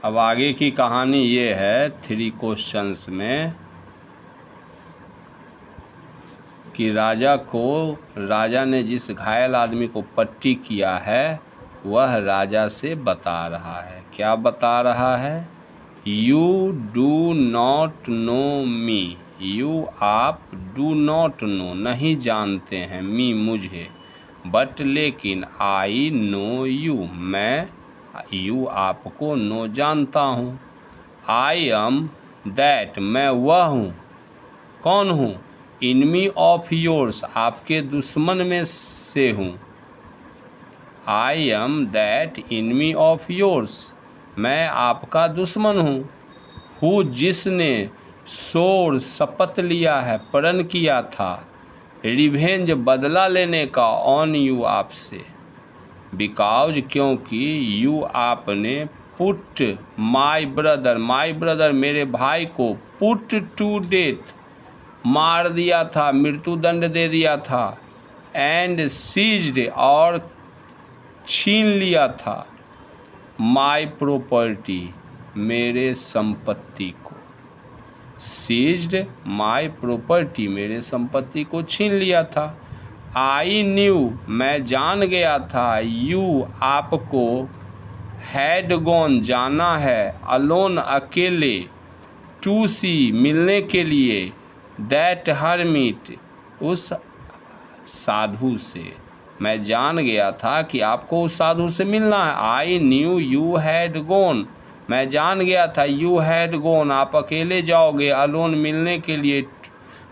अब आगे की कहानी ये है 3 क्वेश्चंस में कि राजा ने जिस घायल आदमी को पट्टी किया है वह राजा से बता रहा है। क्या बता रहा है? You do not know me. You आप डू नॉट नो नहीं जानते हैं मी मुझे, बट लेकिन आई नो यू मैं यू आपको नो जानता हूँ। आई एम दैट मैं वह हूँ। कौन हूँ? इनमी ऑफ योर्स आपके दुश्मन में से हूँ। I am that enemy of yours मैं आपका दुश्मन हूँ। हु जिसने सोर शपथ लिया है प्रण किया था रिवेंज बदला लेने का ऑन यू आपसे। बिकॉज क्योंकि यू आपने पुट माई ब्रदर मेरे भाई को पुट टू डेथ मार दिया था, मृत्यु दंड दे दिया था। एंड सीज्ड और छीन लिया था माई प्रॉपर्टी मेरे संपत्ति को। सीज्ड माई प्रॉपर्टी मेरे संपत्ति को छीन लिया था। आई न्यू मैं जान गया था। यू आपको हैड गॉन जाना है। अलोन अकेले। टू सी मिलने के लिए। दैट हर्मिट उस साधु से। मैं जान गया था कि आपको उस साधु से मिलना है। I knew you had gone मैं जान गया था। यू हैड गॉन आप अकेले जाओगे। अलोन मिलने के लिए।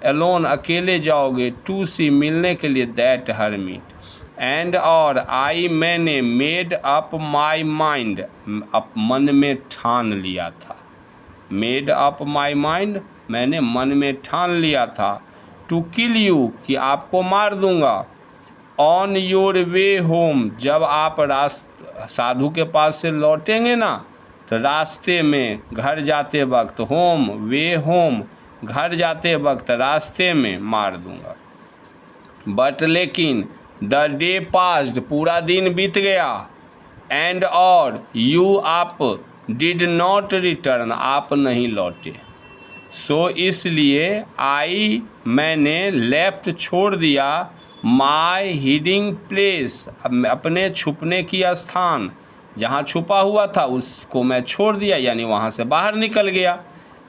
अलोन अकेले जाओगे। टू सी मिलने के लिए। That hermit. एंड और आई मैंने मेड अप माई माइंड मन में ठान लिया था। मेड अप माई माइंड मैंने मन में ठान लिया था। टू किल यू कि आपको मार दूंगा। ऑन योर वे होम जब आप साधु के पास से लौटेंगे ना तो रास्ते में घर जाते वक्त होम वे होम घर जाते वक्त रास्ते में मार दूंगा। बट लेकिन द डे पास्ड पूरा दिन बीत गया। एंड और यू आप डिड नॉट रिटर्न आप नहीं लौटे। सो इसलिए आई मैंने लेफ्ट छोड़ दिया माई हिडिंग प्लेस अपने छुपने की स्थान जहाँ छुपा हुआ था उसको मैं छोड़ दिया यानी वहाँ से बाहर निकल गया।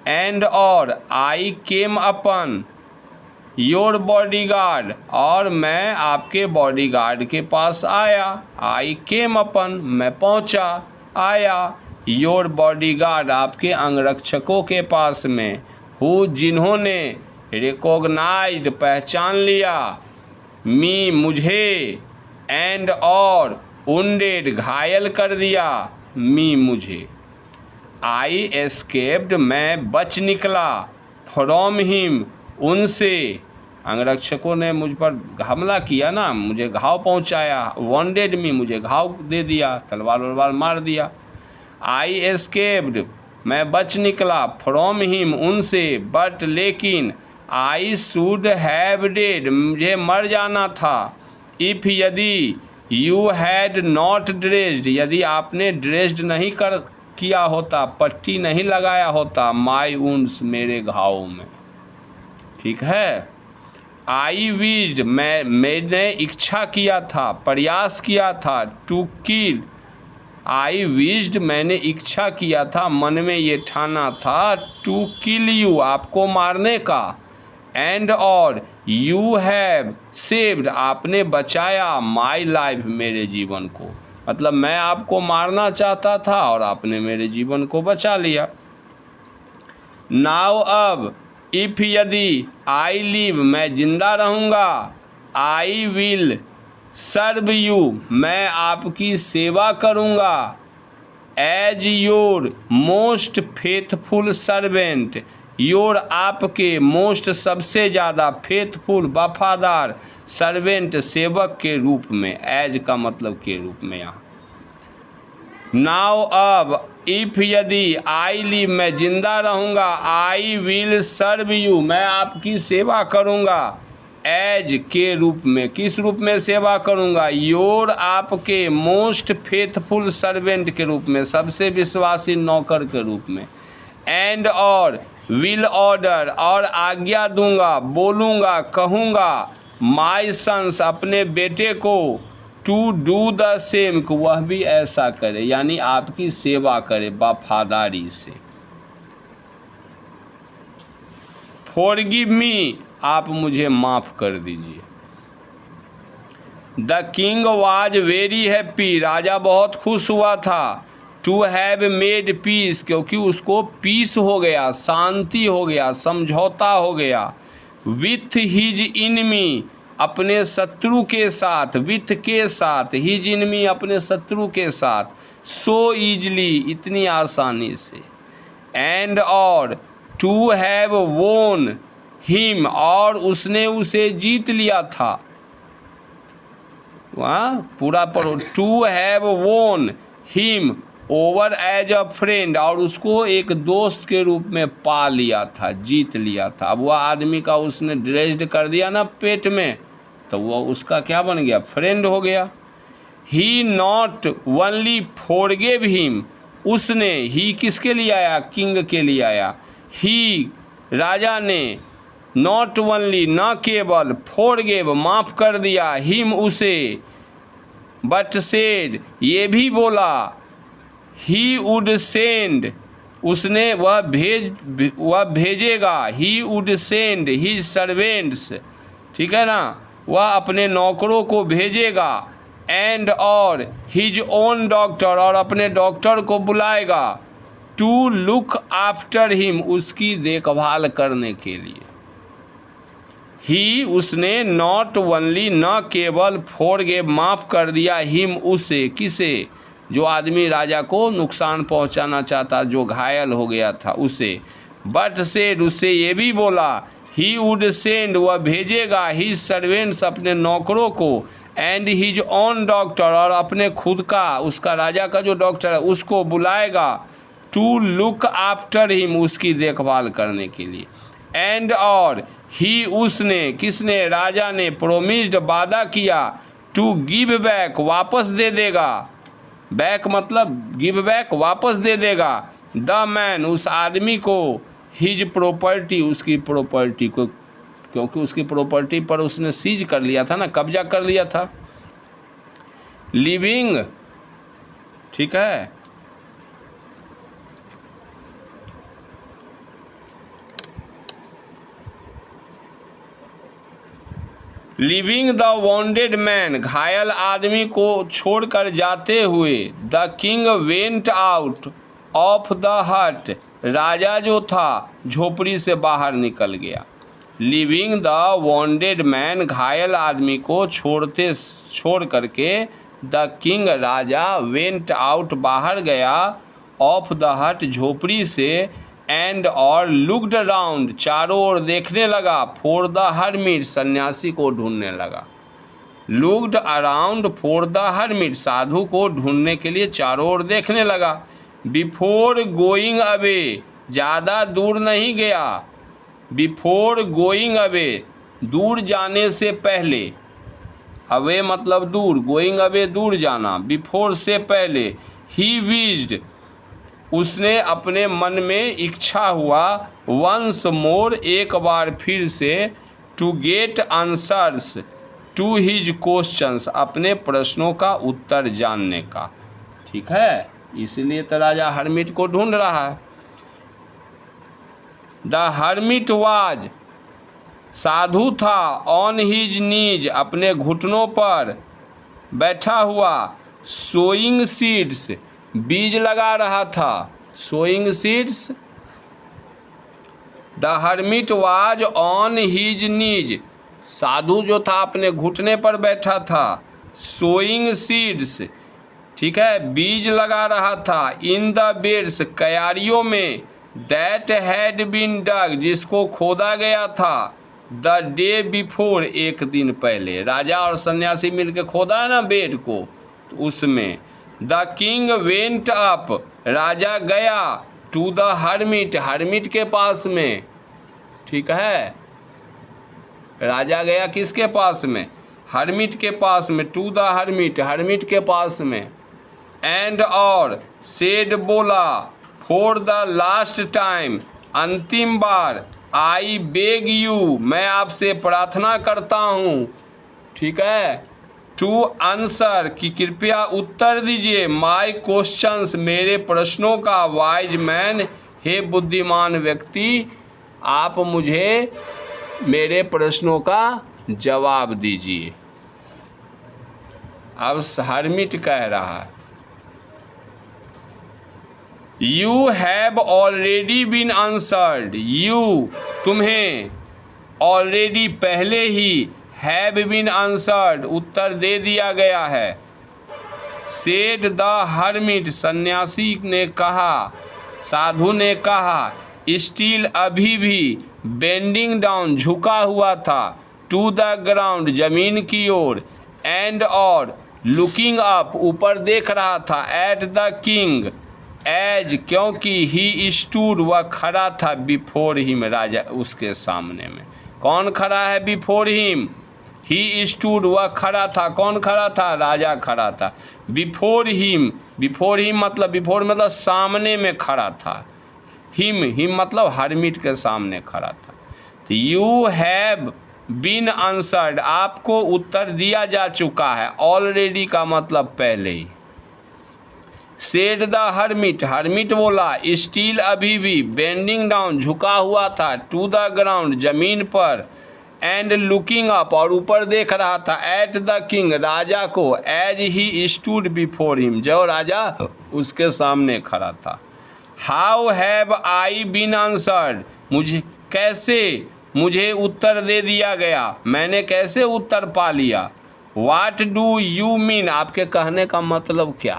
एंड और आई केम अपन योर बॉडीगार्ड और मैं आपके बॉडीगार्ड के पास आया। आई केम अपन मैं पहुँचा आया। योर बॉडीगार्ड आपके अंगरक्षकों के पास में। हु जिन्होंने रिकॉग्नाइज्ड पहचान लिया मी मुझे। एंड और उंडेड घायल कर दिया मी मुझे। आई एस्केप्ड मैं बच निकला। फ्रॉम हिम उनसे। अंगरक्षकों ने मुझ पर हमला किया ना, मुझे घाव पहुंचाया। वॉन्डेड मी मुझे घाव दे दिया, तलवार मार दिया। आई एस्केप्ड मैं बच निकला। फ्रॉम हिम उनसे। बट लेकिन आई शुड हैव डेड मुझे मर जाना था। इफ़ यदि यू हैड नॉट ड्रेस्ड यदि आपने ड्रेस्ड नहीं किया होता पट्टी नहीं लगाया होता माई वुंड्स मेरे घावों में। ठीक है। आई विज्ड मैंने इच्छा किया था प्रयास किया था। टू किल आई विज्ड मैंने इच्छा किया था मन में ये ठाना था टू किल यू आपको मारने का। एंड और यू हैव सेव्ड आपने बचाया माई लाइफ मेरे जीवन को। मतलब मैं आपको मारना चाहता था और आपने मेरे जीवन को बचा लिया। नाउ अब इफ़ यदि आई लिव मैं जिंदा रहूँगा। आई विल सर्व यू मैं आपकी सेवा करूँगा। As your most faithful servant your आपके मोस्ट सबसे ज़्यादा फेथफुल वफादार सर्वेंट सेवक के रूप में। एज का मतलब के रूप में यहाँ। नाउ अब इफ़ यदि आई लिव मैं जिंदा रहूँगा। आई विल सर्व यू मैं आपकी सेवा करूँगा। एज के रूप में, किस रूप में सेवा करूँगा, योर आपके मोस्ट फेथफुल सर्वेंट के रूप में, सबसे विश्वासी नौकर के रूप में, एंड और विल ऑर्डर और आज्ञा दूंगा, बोलूँगा, कहूँगा, माय सन्स अपने बेटे को, टू डू द सेम को वह भी ऐसा करे, यानी आपकी सेवा करे वफादारी से। फॉरगिव मी आप मुझे माफ़ कर दीजिए। The king was very happy राजा बहुत खुश हुआ था, टू हैव मेड पीस क्योंकि उसको पीस हो गया, शांति हो गया, समझौता हो गया, विथ हिज इनमी अपने शत्रु के साथ, विथ के साथ, हिज इनमी अपने शत्रु के साथ, सो ईजली इतनी आसानी से, एंड और टू हैव वोन हिम और उसने उसे जीत लिया था, वहाँ पूरा पढ़ो, to have won him over as a friend और उसको एक दोस्त के रूप में पा लिया था, जीत लिया था। अब वह आदमी का उसने ड्रेस्ड कर दिया ना पेट में, तो वह उसका क्या बन गया, फ्रेंड हो गया। ही नॉट ओनली फॉरगिव हिम उसने, ही किसके लिए आया, किंग के लिए आया, ही राजा ने, नॉट ओनली न केवल, फॉरगिव माफ़ कर दिया, हिम उसे, बट सेड ये भी बोला, ही वुड सेंड उसने वह भेजेगा, he would send his servants, ठीक है ना, वह अपने नौकरों को भेजेगा, एंड और हिज ओन डॉक्टर और अपने डॉक्टर को बुलाएगा, टू लुक आफ्टर हिम उसकी देखभाल करने के लिए। ही उसने, नॉट ओनली न केवल, फॉरगिव माफ़ कर दिया, हिम उसे, किसे, जो आदमी राजा को नुकसान पहुंचाना चाहता, जो घायल हो गया था उसे, बट सेड उससे ये भी बोला, ही वुड सेंड वह भेजेगा, हिज सर्वेंट्स अपने नौकरों को, एंड हिज ओन डॉक्टर और अपने खुद का, उसका राजा का जो डॉक्टर है उसको बुलाएगा, टू लुक आफ्टर हिम उसकी देखभाल करने के लिए, एंड और ही उसने, किसने, राजा ने, प्रोमिस्ड वादा किया, टू गिव बैक वापस दे देगा, बैक मतलब गिव बैक वापस दे देगा, द मैन उस आदमी को, हिज प्रॉपर्टी उसकी प्रॉपर्टी को, क्योंकि उसकी प्रॉपर्टी पर उसने सीज कर लिया था ना, कब्जा कर लिया था, लिविंग, ठीक है, लिविंग द वॉन्डेड मैन घायल आदमी को छोड़कर जाते हुए, the king went out of the हट राजा जो था झोपड़ी से बाहर निकल गया, लिविंग द वॉन्डेड मैन घायल आदमी को छोड़ करके, the king Raja, went out बाहर गया, ऑफ द हट झोपड़ी से, एंड और लुक्ड अराउंड चारों ओर देखने लगा, फॉर द हर्मिट सन्यासी को ढूंढने लगा, looked around for the hermit साधु को ढूंढने के लिए चारों ओर देखने लगा, बिफोर गोइंग अवे ज़्यादा दूर नहीं गया, बिफोर गोइंग अवे दूर जाने से पहले, अवे मतलब दूर, गोइंग अवे दूर जाना, बिफोर से पहले, ही विज्ड उसने अपने मन में इच्छा हुआ, वंस मोर एक बार फिर से, to get answers to his questions अपने प्रश्नों का उत्तर जानने का, ठीक है, इसलिए तो राजा हर्मिट को ढूंढ रहा है। द हर्मिट वाज साधु था, ऑन हिज नीज अपने घुटनों पर बैठा हुआ, सोइंग सीड्स बीज लगा रहा था, sowing seeds, the hermit was on his knees साधु जो था अपने घुटने पर बैठा था, सोइंग सीड्स, ठीक है, बीज लगा रहा था, इन द बेड्स क्यारियों में, दैट हैड बीन डग जिसको खोदा गया था, द डे बिफोर एक दिन पहले, राजा और सन्यासी मिलकर खोदा है ना बेड को, तो उसमें, द किंग वेंट अप राजा गया, टू द हर्मिट हर्मिट के पास में, ठीक है, राजा गया किसके पास में? हर्मिट के पास में। टू द हर्मिट, हर्मिट के पास में। एंड और सेड बोला, फॉर द लास्ट टाइम, अंतिम बार, आई बेग यू, मैं आपसे प्रार्थना करता हूँ, ठीक है, टू आंसर, कि कृपया उत्तर दीजिए, माय क्वेश्चंस, मेरे प्रश्नों का, वाइज मैन, हे बुद्धिमान व्यक्ति, आप मुझे मेरे प्रश्नों का जवाब दीजिए। अब हर्मिट कह रहा है, you have already been answered, you, तुम्हें, ऑलरेडी, पहले ही, हैव बीन आंसर्ड, उत्तर दे दिया गया है। सेड द हर्मिट, सन्यासी ने कहा, साधु ने कहा, स्टील, अभी भी, बेंडिंग डाउन, झुका हुआ था, टू द ग्राउंड, जमीन की ओर, एंड और, लुकिंग अप, ऊपर देख रहा था, एट द किंग, एज, क्योंकि ही स्टूड, वह खड़ा था, बिफोर हिम, राजा उसके सामने में। कौन खड़ा है बिफोर हिम? ही स्टूड, वह खड़ा था। कौन खड़ा था? राजा खड़ा था। बिफोर हिम, बिफोर हिम मतलब, बिफोर मतलब सामने में खड़ा था। हिम मतलब हर्मिट के सामने खड़ा था। तो यू हैव बीन आंसर्ड, आपको उत्तर दिया जा चुका है। ऑलरेडी का मतलब पहले ही। सेड द हर्मिट, हर्मिट बोला, स्टील, अभी भी, बेंडिंग डाउन, झुका हुआ था, टू द ग्राउंड, जमीन पर, एंड लुकिंग अप, और ऊपर देख रहा था, एट द किंग, राजा को, as he stood before him, जो राजा उसके सामने खड़ा था। How have I been answered, मुझे उत्तर दे दिया गया, मैंने कैसे उत्तर पा लिया। वाट डू यू मीन, आपके कहने का मतलब क्या।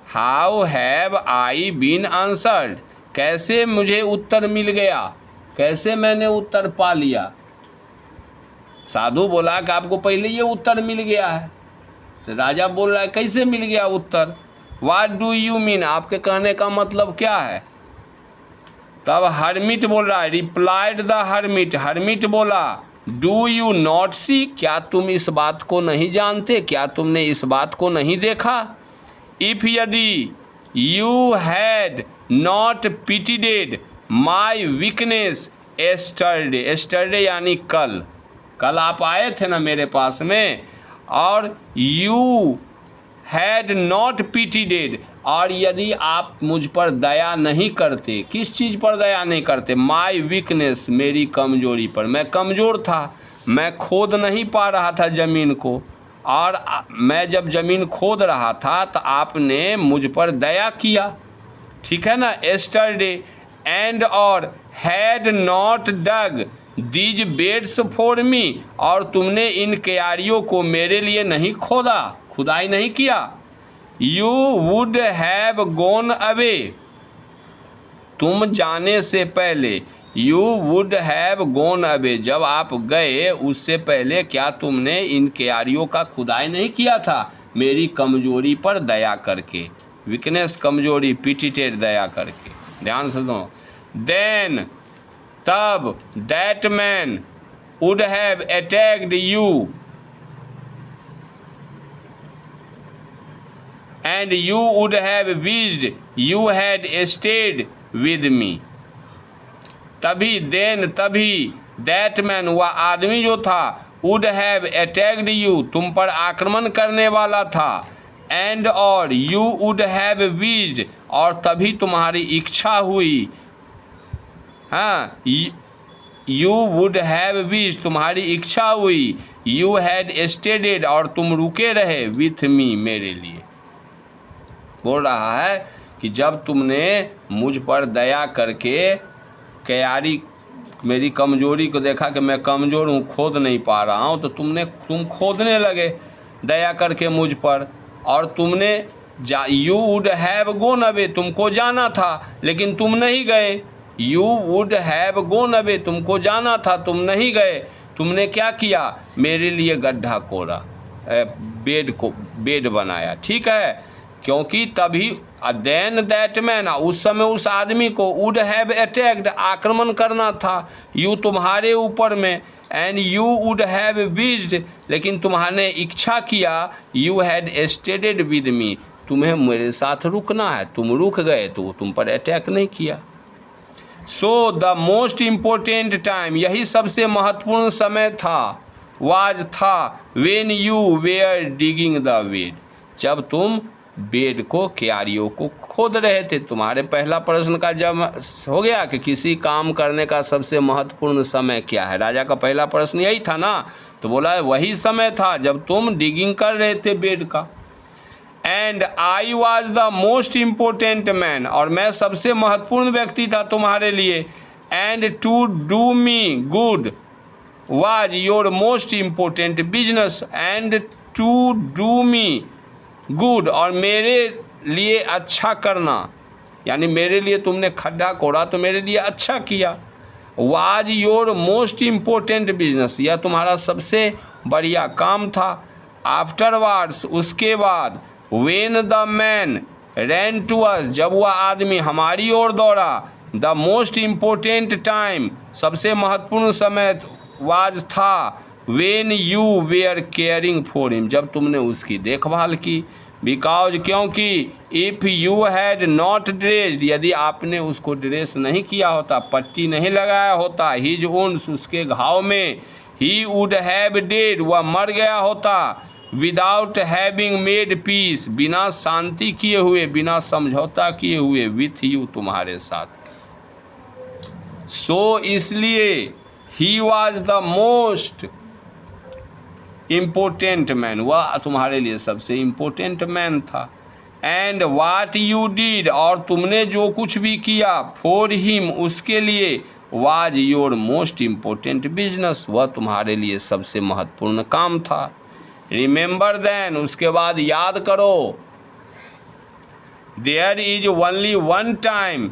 How have I been answered, कैसे मुझे उत्तर मिल गया, कैसे मैंने उत्तर पा लिया। साधु बोला कि आपको पहले ये उत्तर मिल गया है। तो राजा बोल रहा है कैसे मिल गया उत्तर। व्हाट डू यू मीन, आपके कहने का मतलब क्या है। तब हर्मिट बोल रहा है, रिप्लाइड द हर्मिट, हर्मिट बोला, डू यू नॉट सी, क्या तुम इस बात को नहीं जानते, क्या तुमने इस बात को नहीं देखा। इफ, यदि, you had not pitied my weakness yesterday, yesterday यानी कल, कल आप आए थे ना मेरे पास में, और यू हैड नॉट पिटिडेड, और यदि आप मुझ पर दया नहीं करते, किस चीज़ पर दया नहीं करते, माई वीकनेस, मेरी कमजोरी पर, मैं कमज़ोर था, मैं खोद नहीं पा रहा था ज़मीन को, और मैं जब ज़मीन खोद रहा था तो आपने मुझ पर दया किया, ठीक है ना। एस्टरडे, एंड और, had not dug these beds for me, और तुमने इन क्यारियों को मेरे लिए नहीं खोदा, खुदाई नहीं किया। You would have gone away, तुम जाने से पहले, you would have gone away, जब आप गए उससे पहले क्या तुमने इन क्यारियों का खुदाई नहीं किया था, मेरी कमजोरी पर दया करके, वीकनेस कमजोरी, पिटिटेड दया करके। ध्यान से सुनो। देन, तब, that man would have attacked you and you would have wished you had stayed with me. तभी, देन, तभी, दैट मैन, वह आदमी जो था, वुड हैव अटैक्ड यू, तुम पर आक्रमण करने वाला था, एंड और, यू वुड हैव विश्ड, और तभी तुम्हारी इच्छा हुई, हाँ, यू वुड हैव विश्ड, तुम्हारी इच्छा हुई, यू हैड स्टेडेड, और तुम रुके रहे, विथ मी, मेरे लिए। बोल रहा है कि जब तुमने मुझ पर दया करके क्यारी, मेरी कमजोरी को देखा कि मैं कमज़ोर हूँ, खोद नहीं पा रहा हूँ, तो तुम खोदने लगे दया करके मुझ पर, और तुमने you would have gone away, तुमको जाना था लेकिन तुम नहीं गए। You would have gone away, तुमको जाना था, तुम नहीं गए। तुमने क्या किया, मेरे लिए गड्ढा कोड़ा, बेड बनाया, ठीक है। क्योंकि तभी, देन दैट मैन, उस समय उस आदमी को, वुड हैव अटैक्ड, आक्रमण करना था, यू, तुम्हारे ऊपर में, and you would have wished, लेकिन तुम्हारे इच्छा किया, यू हैड स्टेडेड विद मी, तुम्हें मेरे साथ रुकना है, तुम रुक गए तो तुम पर अटैक नहीं किया। So the most important time, यही सबसे महत्वपूर्ण समय था, वाज था, when you were digging the bed, जब तुम बेड को, क्यारियों को खोद रहे थे। तुम्हारे पहला प्रश्न का जब हो गया कि किसी काम करने का सबसे महत्वपूर्ण समय क्या है, राजा का पहला प्रश्न यही था ना, तो बोला वही समय था जब तुम डिगिंग कर रहे थे बेड का। And I was the most important man, और मैं सबसे महत्वपूर्ण व्यक्ति था तुम्हारे लिए। And to do me good was your most important business, and to do me good, और मेरे लिए अच्छा करना, यानी मेरे लिए तुमने खड्डा कोड़ा तो मेरे लिए अच्छा किया। Was your most important business, यह तुम्हारा सबसे बढ़िया काम था। आफ्टरवर्ड्स, उसके बाद, when the man ran to us, जब वह आदमी हमारी ओर दौड़ा, द मोस्ट इम्पोर्टेंट टाइम, सबसे महत्वपूर्ण समय वाज था, when you were caring for him, जब तुमने उसकी देखभाल की। बिकॉज, क्योंकि, if you had not dressed, यदि आपने उसको ड्रेस नहीं किया होता, पट्टी नहीं लगाया होता, हिज वुंड्स, उसके घाव में, ही वुड हैव डेड, वह मर गया होता, विदाउट हैविंग मेड पीस, बिना शांति किए हुए, बिना समझौता किए हुए, विथ यू, तुम्हारे साथ। सो इसलिए he was the most important man, वह तुम्हारे लिए सबसे इम्पोर्टेंट मैन था। एंड वाट यू डिड, और तुमने जो कुछ भी किया, फॉर हिम, उसके लिए, was your most important business, वह तुम्हारे लिए सबसे महत्वपूर्ण काम था। रिमेंबर देन, उसके बाद याद करो, there is only one time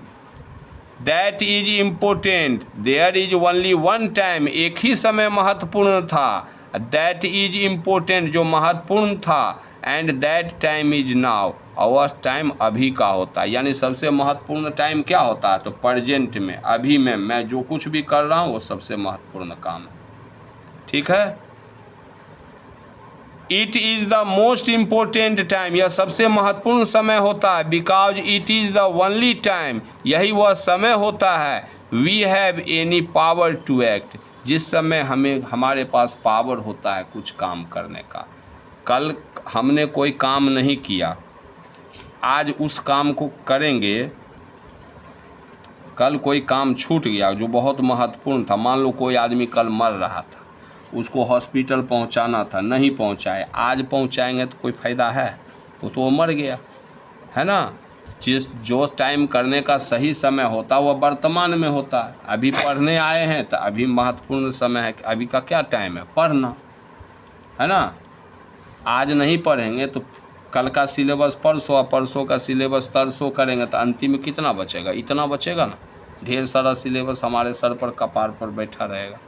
that is important, there is only one time, एक ही समय महत्वपूर्ण था, दैट इज इम्पोर्टेंट, जो महत्वपूर्ण था, and that time is now, और वह टाइम अभी का होता है। यानी सबसे महत्वपूर्ण टाइम क्या होता है, तो प्रेजेंट में, अभी में मैं जो कुछ भी कर रहा हूँ वो सबसे महत्वपूर्ण काम है। ठीक है। It is the most important time, यह सबसे महत्वपूर्ण समय होता है। Because it is the only time, यही वह समय होता है, we have any power to act, जिस समय हमारे पास पावर होता है कुछ काम करने का। कल हमने कोई काम नहीं किया, आज उस काम को करेंगे, कल कोई काम छूट गया जो बहुत महत्वपूर्ण था, मान लो कोई आदमी कल मर रहा था, उसको हॉस्पिटल पहुंचाना था, नहीं पहुंचाए, आज पहुंचाएंगे तो कोई फ़ायदा है, वो मर गया, है ना। जो टाइम करने का सही समय होता है वह वर्तमान में होता है। अभी पढ़ने आए हैं तो अभी महत्वपूर्ण समय है, अभी का क्या टाइम है, पढ़ना, है ना। आज नहीं पढ़ेंगे तो कल का सिलेबस परसों, परसों का सिलेबस तरसों करेंगे तो अंतिम में कितना बचेगा, इतना बचेगा ना। ढेर सारा सिलेबस हमारे सर पर, कपार पर बैठा रहेगा।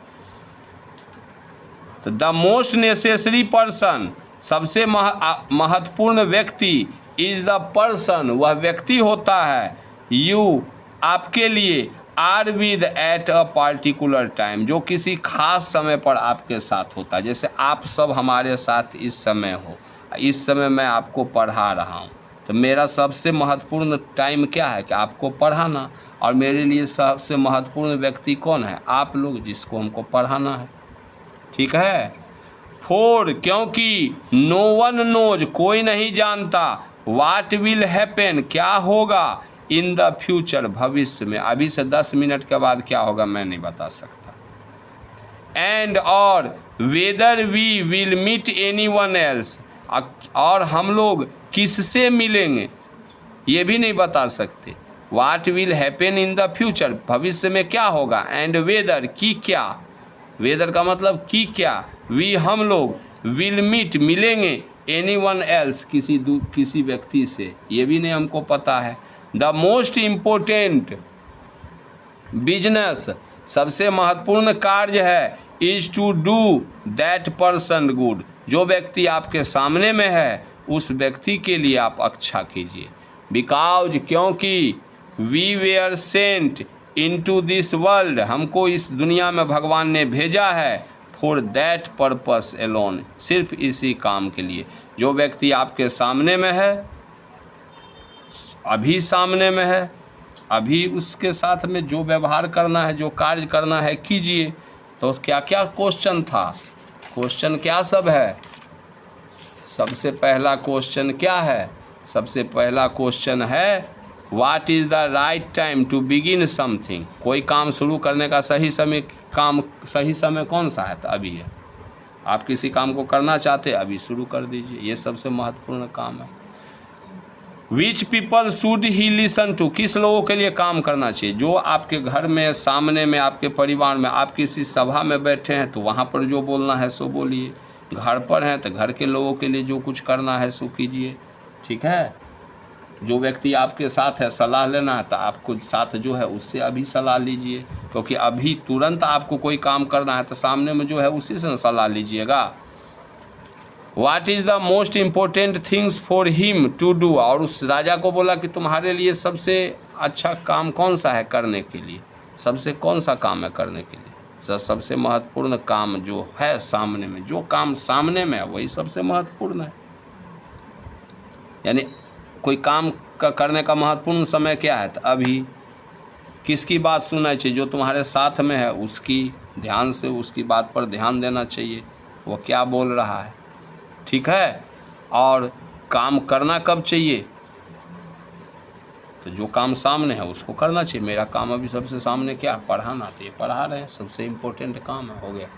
तो द मोस्ट नेसेसरी पर्सन, सबसे महत्वपूर्ण व्यक्ति, इज द पर्सन, वह व्यक्ति होता है, यू, आपके लिए, are with at a particular time, जो किसी खास समय पर आपके साथ होता है। जैसे आप सब हमारे साथ इस समय हो, इस समय मैं आपको पढ़ा रहा हूँ, तो मेरा सबसे महत्वपूर्ण टाइम क्या है कि आपको पढ़ाना, और मेरे लिए सबसे महत्वपूर्ण व्यक्ति कौन है, आप लोग, जिसको हमको पढ़ाना है। ठीक है। फोर, क्योंकि नो वन नोज, कोई नहीं जानता, वाट विल हैपन, क्या होगा, इन द फ्यूचर, भविष्य में, अभी से 10 मिनट के बाद क्या होगा मैं नहीं बता सकता। एंड, और, whether we will meet anyone else, और हम लोग किससे मिलेंगे ये भी नहीं बता सकते। What will happen in the future, भविष्य में क्या होगा, एंड वेदर, की क्या, वेदर का मतलब की क्या, वी, हम लोग, विल मीट, मिलेंगे, एनी वन एल्स, किसी व्यक्ति से, ये भी नहीं हमको पता है। द मोस्ट इम्पोर्टेंट बिजनेस, सबसे महत्वपूर्ण कार्य है, is to do that person good, जो व्यक्ति आपके सामने में है उस व्यक्ति के लिए आप अच्छा कीजिए। बिकॉज, क्योंकि, we were sent into this world, हमको इस दुनिया में भगवान ने भेजा है, फॉर दैट पर्पस एलोन, सिर्फ इसी काम के लिए। जो व्यक्ति आपके सामने में है, अभी सामने में है, अभी उसके साथ में जो व्यवहार करना है, जो कार्य करना है कीजिए। तो क्या क्या क्वेश्चन था, क्वेश्चन क्या सब है? सबसे पहला क्वेश्चन क्या है? सबसे पहला क्वेश्चन है what is the right time to begin something. कोई काम शुरू करने का सही समय कौन सा है? तो अभी है। आप किसी काम को करना चाहते हैं, अभी शुरू कर दीजिए, ये सबसे महत्वपूर्ण काम है। Which people should he listen to, किस लोगों के लिए काम करना चाहिए? जो आपके घर में, सामने में, आपके परिवार में, आप किसी सभा में बैठे हैं तो वहाँ पर जो बोलना है सो बोलिए। घर पर हैं तो घर के लोगों के लिए जो कुछ करना है सो कीजिए, ठीक है। जो व्यक्ति आपके साथ है, सलाह लेना है तो आपको साथ जो है उससे अभी सलाह लीजिए, क्योंकि अभी तुरंत आपको कोई काम करना है तो सामने में जो है उसी से सलाह लीजिएगा। What is the most important things for him to do, और उस राजा को बोला कि तुम्हारे लिए सबसे अच्छा काम कौन सा है करने के लिए, सबसे कौन सा काम है करने के लिए? सबसे महत्वपूर्ण काम जो है सामने में, जो काम सामने में है वही सबसे महत्वपूर्ण है। यानी कोई काम का करने का महत्वपूर्ण समय क्या है? तो अभी। किसकी बात सुनना चाहिए? जो तुम्हारे साथ में है उसकी ध्यान से, उसकी बात पर ध्यान देना चाहिए, वो क्या बोल रहा है, ठीक है। और काम करना कब चाहिए? तो जो काम सामने है उसको करना चाहिए। मेरा काम अभी सबसे सामने क्या? पढ़ाना। तो ये पढ़ा रहे हैं, सबसे इम्पोर्टेंट काम है, हो गया।